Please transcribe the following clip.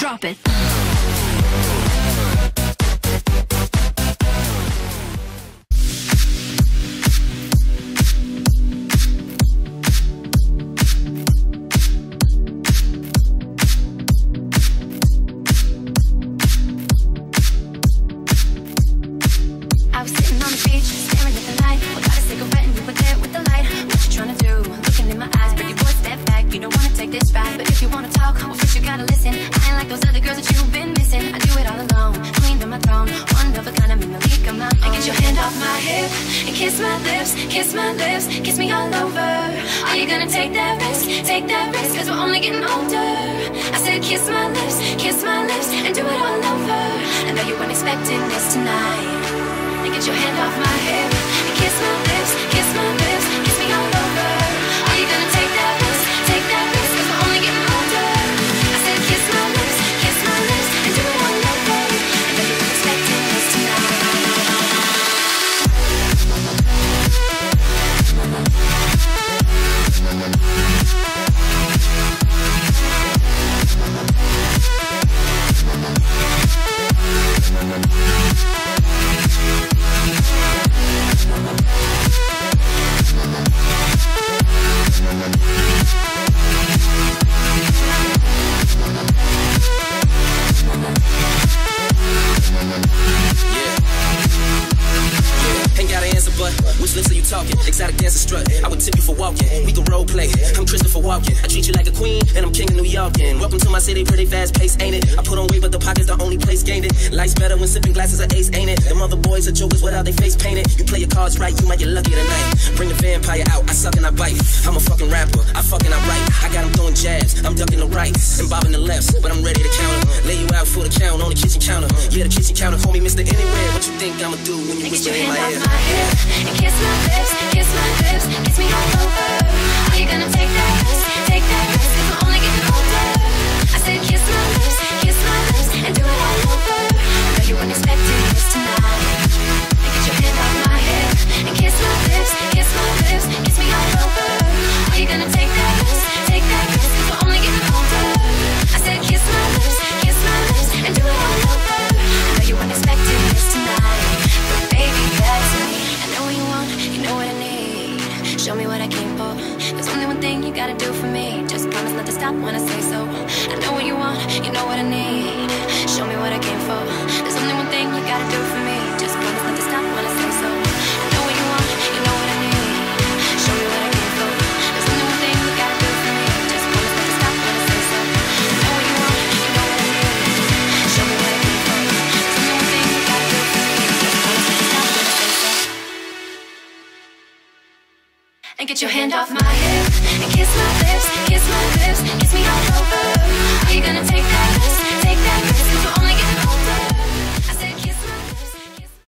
drop it. I was sitting on the beach, staring at the night. Without a cigarette and you were there with the light. What you trying to do? Looking in my eyes. Pretty boy, step back. You don't wanna take this ride, but if you wanna talk, well first you gotta listen. I ain't like those other girls that you've been missing. I do it all alone, queen of my throne, one of a kind, I'm in the league of my own. And get your hand off my hip and kiss my lips, kiss my lips, kiss me all over. Are you gonna take that risk? Take that risk, 'cause we're only getting older. I said kiss my lips, and do it all over. I know you weren't expecting this tonight. Get your hand off my hip and kiss my lips, kiss me all over. Are you gonna take that risk? Take that risk, 'cause we're only getting older. I said kiss my lips, and do it all over. I know you weren't expecting this tonight. Which lips are you talking? Exotic dancer strut. I would tip you for walking. We can role play. I'm Christopher Walken. I treat you like a queen, and I'm king of New York. And welcome to my city, pretty fast pace, ain't it? I put on weight, but the pocket's the only place gained it. Life's better when sipping glasses of ace, ain't it? Them other boys are jokers without their face painted. You play your cards right, you might get lucky tonight. Bring the vampire out, I suck and I bite. I'm a fucking rapper, I fucking I write. I got them throwing jabs, I'm ducking the rights and bobbing the lefts, but I'm ready to counter. Lay you out for the count on the kitchen counter. Yeah, the kitchen counter, call me Mr. Anywhere. What you think I'ma do when you whisper in my ear? And kiss my lips, kiss me all over. Are you gonna take that risk? Take that risk, 'cause we're only getting older. I said kiss my lips, and do it all over. I know you weren't expecting this tonight. And get your hand off my hip and kiss my lips, kiss me all over. Are you gonna take that risk? Take that risk, 'cause we're only getting older. I said kiss my lips, and do it all over. I know you weren't expecting this tonight, but baby that's me. I know what you want, you know what I need. Show me what I came for. There's only one thing you gotta do for me. Just promise not to stop when I say so. I know what you want, you know what I need. Show me what I came for. There's only one thing you gotta do for me. Just promise not to stop when I say so. I know what you want, you know what I need. Show me what I came for. There's only one thing you gotta do for me. Just promise not to stop when I say so. I know what you want, you know what I need. Show me what I came for. There's only one thing you gotta do for me. Just promise not to stop when I say so. And get your hand off my hip and kiss my lips, kiss me all over. Are you gonna